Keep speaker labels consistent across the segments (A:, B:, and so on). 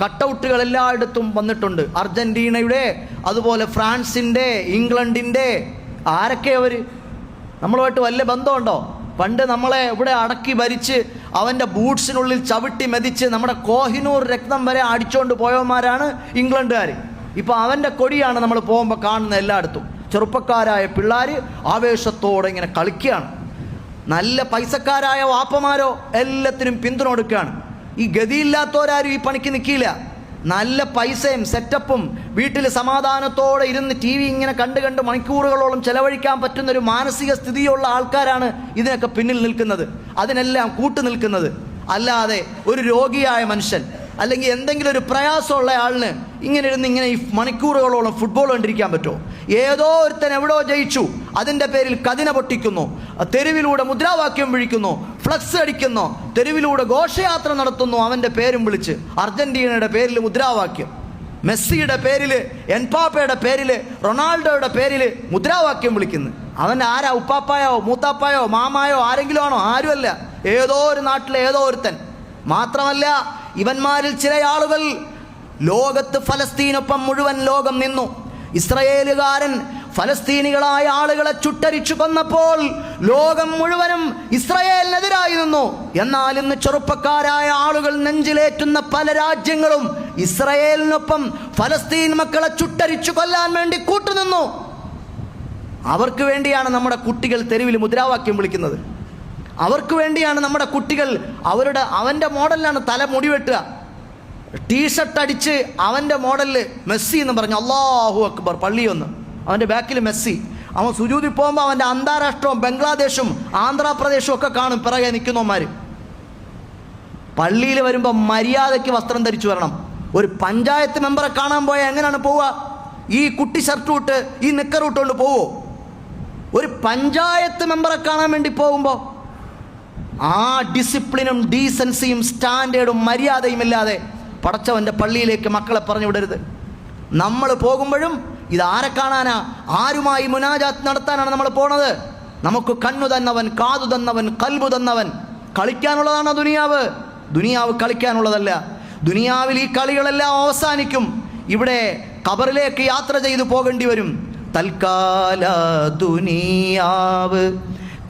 A: കട്ടൗട്ടുകൾ എല്ലായിടത്തും വന്നിട്ടുണ്ട്. അർജൻറ്റീനയുടെ, അതുപോലെ ഫ്രാൻസിൻ്റെ, ഇംഗ്ലണ്ടിൻ്റെ. ആരൊക്കെ അവർ? നമ്മളുമായിട്ട് വല്ല ബന്ധമുണ്ടോ? പണ്ട് നമ്മളെ ഇവിടെ അടക്കി ഭരിച്ച് അവൻ്റെ ബൂട്ട്സിനുള്ളിൽ ചവിട്ടി മെതിച്ച് നമ്മുടെ കോഹിനൂർ രക്തം വരെ അടിച്ചുകൊണ്ട് പോയവന്മാരാണ് ഇംഗ്ലണ്ടുകാർ. ഇപ്പോൾ അവൻ്റെ കൊടിയാണ് നമ്മൾ പോകുമ്പോൾ കാണുന്ന എല്ലായിടത്തും. ചെറുപ്പക്കാരായ പിള്ളേർ ആവേശത്തോടെ ഇങ്ങനെ കളിക്കുകയാണ്. നല്ല പൈസക്കാരായ വാപ്പമാരോ എല്ലാത്തിനും പിന്തുണ കൊടുക്കുകയാണ്. ഈ ഗതിയില്ലാത്തവരാരും ഈ പണിക്ക് നിൽക്കില്ല. നല്ല പൈസയും സെറ്റപ്പും വീട്ടിൽ സമാധാനത്തോടെ ഇരുന്ന് ടി വി ഇങ്ങനെ കണ്ട് മണിക്കൂറുകളോളം ചെലവഴിക്കാൻ പറ്റുന്നൊരു മാനസിക സ്ഥിതിയുള്ള ആൾക്കാരാണ് ഇതിനൊക്കെ പിന്നിൽ നിൽക്കുന്നത്, അതിനെല്ലാം കൂട്ടു നിൽക്കുന്നത്. അല്ലാതെ ഒരു രോഗിയായ മനുഷ്യൻ അല്ലെങ്കിൽ എന്തെങ്കിലും ഒരു പ്രയാസമുള്ള ആളിന് ഇങ്ങനെ ഇരുന്ന് ഇങ്ങനെ ഈ മണിക്കൂറുകളോളം ഫുട്ബോൾ കണ്ടിരിക്കാൻ പറ്റുമോ? ഏതോ ഒരുത്തൻ എവിടോ ജയിച്ചു, അതിൻ്റെ പേരിൽ കതിന പൊട്ടിക്കുന്നു, തെരുവിലൂടെ മുദ്രാവാക്യം വിളിക്കുന്നു, ഫ്ലക്സ് അടിക്കുന്നു, തെരുവിലൂടെ ഘോഷയാത്ര നടത്തുന്നു, അവൻ്റെ പേരും വിളിച്ച്. അർജൻറ്റീനയുടെ പേരിൽ മുദ്രാവാക്യം, മെസ്സിയുടെ പേരിൽ, എൻപാപ്പയുടെ പേരിൽ, റൊണാൾഡോയുടെ പേരിൽ മുദ്രാവാക്യം വിളിക്കുന്നു. അവൻ ആരാ? ഉപ്പാപ്പായോ മൂത്താപ്പായോ മാമായോ ആരെങ്കിലും ആണോ? ആരുമല്ല. ഏതോ ഒരു നാട്ടിലെ ഏതോ ഒരുത്തൻ. മാത്രമല്ല, ഇവന്മാരിൽ ചില ആളുകൾ ലോകത്ത് ഫലസ്തീനൊപ്പം മുഴുവൻ ലോകം നിന്നു. ഇസ്രയേലുകാരൻ ഫലസ്തീനികളായ ആളുകളെ ചുട്ടരിച്ചു കൊന്നപ്പോൾ ലോകം മുഴുവനും ഇസ്രയേലിനെതിരായി നിന്നു. എന്നാൽ ഇന്ന് ചെറുപ്പക്കാരായ ആളുകൾ നെഞ്ചിലേറ്റുന്ന പല രാജ്യങ്ങളും ഇസ്രയേലിനൊപ്പം ഫലസ്തീൻ മക്കളെ ചുട്ടരിച്ചു കൊല്ലാൻ വേണ്ടി കൂട്ടുനിന്നു. അവർക്ക് വേണ്ടിയാണ് നമ്മുടെ കുട്ടികൾ തെരുവിൽ മുദ്രാവാക്യം വിളിക്കുന്നത്. അവർക്ക് വേണ്ടിയാണ് നമ്മുടെ കുട്ടികൾ അവൻ്റെ മോഡലിലാണ് തല മുടി വെട്ടുക, ടീഷർട്ട് അടിച്ച് അവൻ്റെ മോഡലിൽ മെസ്സി എന്ന് പറഞ്ഞു അല്ലാഹു അക്ബർ പള്ളിയൊന്ന്, അവൻ്റെ ബാക്കിൽ മെസ്സി. അവൻ സുജൂദിൽ പോകുമ്പോൾ അവൻ്റെ അന്താരാഷ്ട്രവും ബംഗ്ലാദേശും ആന്ധ്രാപ്രദേശും ഒക്കെ കാണും പിറകെ നിൽക്കുന്നവന്മാർ. പള്ളിയിൽ വരുമ്പോൾ മര്യാദയ്ക്ക് വസ്ത്രം ധരിച്ചു വരണം. ഒരു പഞ്ചായത്ത് മെമ്പറെ കാണാൻ പോയാൽ എങ്ങനെയാണ് പോവുക? ഈ കുട്ടി ഷർട്ട് ഇട്ട് ഈ നിക്കർ ഇട്ടുകൊണ്ട് പോവോ? ഒരു പഞ്ചായത്ത് മെമ്പറെ കാണാൻ വേണ്ടി പോകുമ്പോൾ ആ ഡിസിപ്ലിനും ഡീസൻസിയും സ്റ്റാൻഡേർഡും മര്യാദയും ഇല്ലാതെ പടച്ചവൻ്റെ പള്ളിയിലേക്ക് മക്കളെ പറഞ്ഞു വിടരുത്. നമ്മൾ പോകുമ്പോഴും ഇതാരെ കാണാനാ? ആരുമായി മുനാജാത്ത് നടത്താനാണ് നമ്മൾ പോണത്? നമുക്ക് കണ്ണു തന്നവൻ, കാതു തന്നവൻ, കൽബു തന്നവൻ. കളിക്കാനുള്ളതാണോ ദുനിയാവ്? ദുനിയാവ് കളിക്കാനുള്ളതല്ല. ദുനിയാവിൽ ഈ കളികളെല്ലാം അവസാനിക്കും. ഇവിടെ ഖബറിലേക്ക് യാത്ര ചെയ്തു പോകേണ്ടി വരും. തൽക്കാല ദുനിയാവ്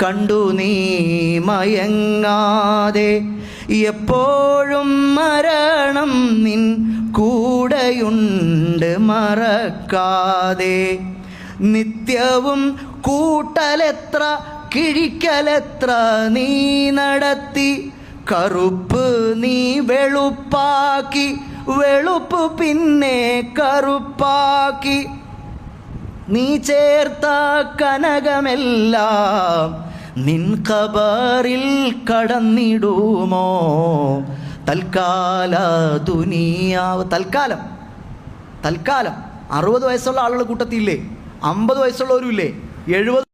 A: കണ്ടു നീ മയങ്ങാതെ, എപ്പോഴും മരണം നിൻ കൂടെയുണ്ട് മറക്കാതെ. നിത്യവും കൂട്ടലെത്ര കിഴിക്കലെത്ര നീ നടത്തി, കറുപ്പ് നീ വെളുപ്പാക്കി, വെളുപ്പ് പിന്നെ കറുപ്പാക്കി. നീ ചേർത്ത കനകമെല്ലാം നിൻ ഖബറിൽ കടന്നിടുമോ? തൽക്കാല ദുനിയാവ്. തൽക്കാലം 60 വയസ്സുള്ള ആളുകൾ കൂട്ടത്തില്ലേ? 50 വയസ്സുള്ളവരും ഇല്ലേ? 70